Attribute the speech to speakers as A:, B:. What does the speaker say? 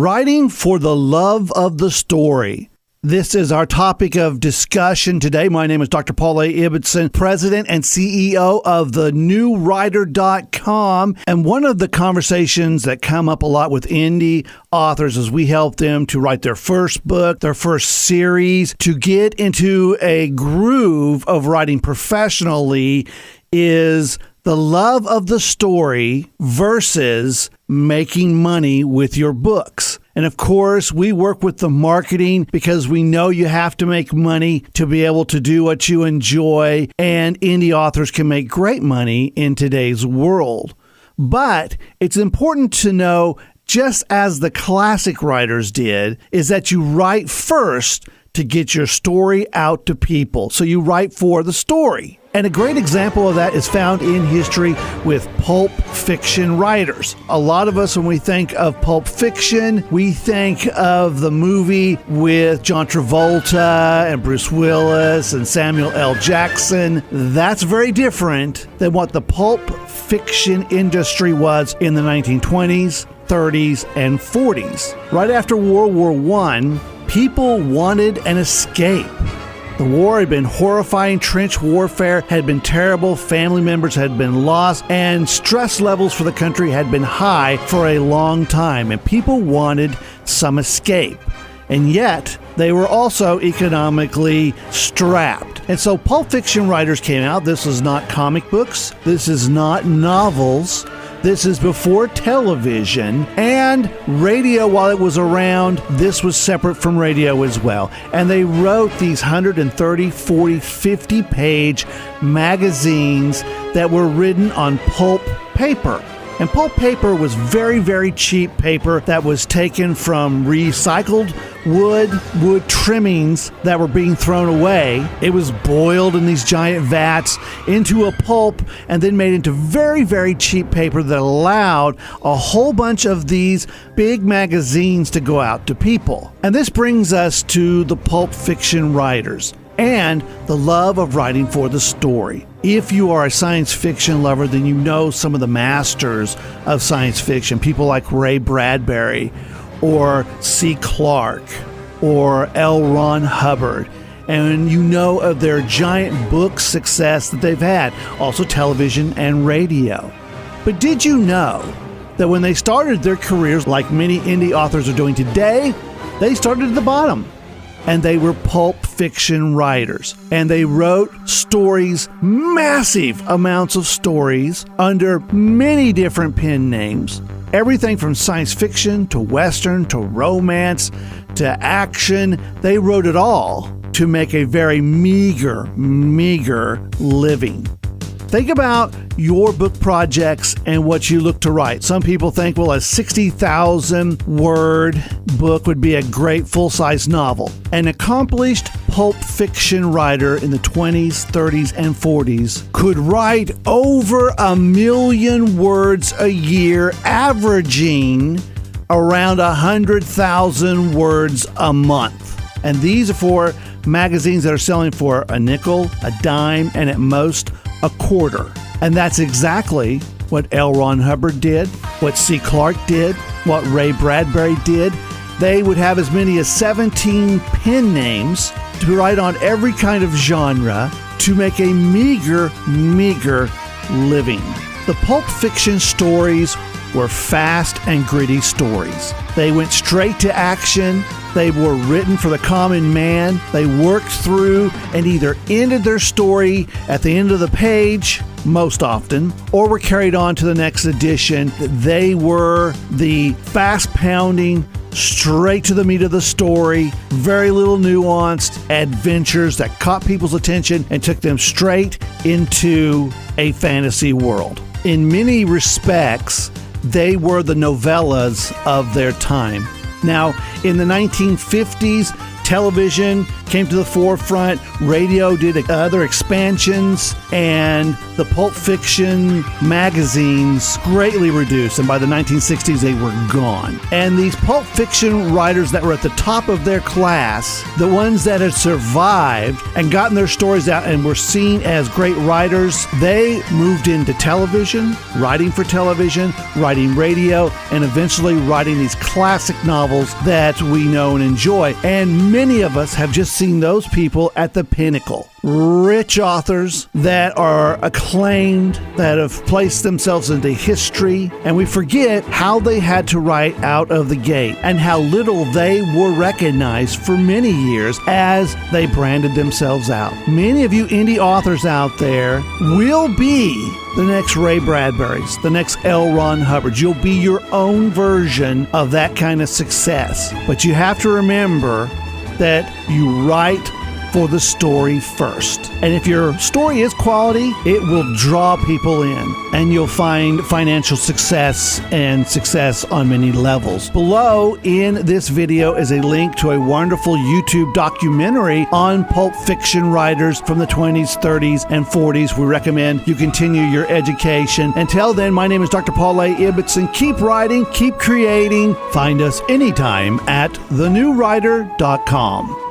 A: Writing for the love of the story. This is our topic of discussion today. My name is Dr. Paul A. Ibbotson, President and CEO of thenewwriter.com. And one of the conversations that come up a lot with indie authors as we help them to write their first book, their first series, to get into a groove of writing professionally is the love of the story versus making money with your books. And of course, we work with the marketing because we know you have to make money to be able to do what you enjoy, and indie authors can make great money in today's world. But it's important to know, just as the classic writers did, is that you write first to get your story out to people. So you write for the story. And a great example of that is found in history with pulp fiction writers. A lot of us, when we think of pulp fiction, we think of the movie with John Travolta and Bruce Willis and Samuel L. Jackson. That's very different than what the pulp fiction industry was in the 1920s, 30s, and 40s. Right after World War I, people wanted an escape. The war had been horrifying, trench warfare had been terrible, family members had been lost, and stress levels for the country had been high for a long time, and people wanted some escape. And yet, they were also economically strapped. And so pulp fiction writers came out. This is not comic books. This is not novels. This is before television and radio. While it was around, this was separate from radio as well. And they wrote these 130, 40, 50-page magazines that were written on pulp paper. And pulp paper was very, very cheap paper that was taken from recycled wood trimmings that were being thrown away. It was boiled in these giant vats into a pulp and then made into very, very cheap paper that allowed a whole bunch of these big magazines to go out to people. And this brings us to the pulp fiction writers and the love of writing for the story. If you are a science fiction lover, then you know some of the masters of science fiction, people like Ray Bradbury or C. Clarke or l.ronhubbard. And you know of their giant book success that they've had, also television and radio. But did you know that when they started their careers, like many indie authors are doing today, they started at the bottom? And they were pulp fiction writers. And they wrote stories, massive amounts of stories, under many different pen names. Everything from science fiction to Western to romance to action. They wrote it all to make a very meager living. Think about your book projects and what you look to write. Some people think, well, a 60,000 word book would be a great full-size novel. An accomplished pulp fiction writer in the 20s, 30s, and 40s could write over 1 million words a year, averaging around 100,000 words a month. And these are for magazines that are selling for a nickel, a dime, and at most a quarter. And that's exactly what L. Ron Hubbard did, what C. Clarke did, what Ray Bradbury did. They would have as many as 17 pen names to write on every kind of genre to make a meager living. The pulp fiction stories were fast and gritty stories. They went straight to action. They were written for the common man. They worked through and either ended their story at the end of the page, most often, or were carried on to the next edition. They were the fast-pounding, straight to the meat of the story, very little nuanced adventures that caught people's attention and took them straight into a fantasy world. In many respects, they were the novellas of their time. Now, in the 1950s, television came to the forefront, radio did other expansions, and the Pulp Fiction magazines greatly reduced, and by the 1960s they were gone. And these Pulp Fiction writers that were at the top of their class, the ones that had survived and gotten their stories out and were seen as great writers, they moved into television, writing for television, writing radio, and eventually writing these classic novels that we know and enjoy. And many of us have just seen those people at the pinnacle. Rich authors that are acclaimed, that have placed themselves into history, and we forget how they had to write out of the gate and how little they were recognized for many years as they branded themselves out. Many of you indie authors out there will be the next Ray Bradbury's, the next L.Ron Hubbard's. You'll be your own version of that kind of success. But you have to remember that you write for the story first. And if your story is quality, it will draw people in, and you'll find financial success and success on many levels. Below in this video is a link to a wonderful YouTube documentary on Pulp Fiction writers from the 20s, 30s, and 40s. We recommend you continue your education. Until then, my name is Dr. Paul A. Ibbotson. Keep writing, keep creating. Find us anytime at thenewwriter.com.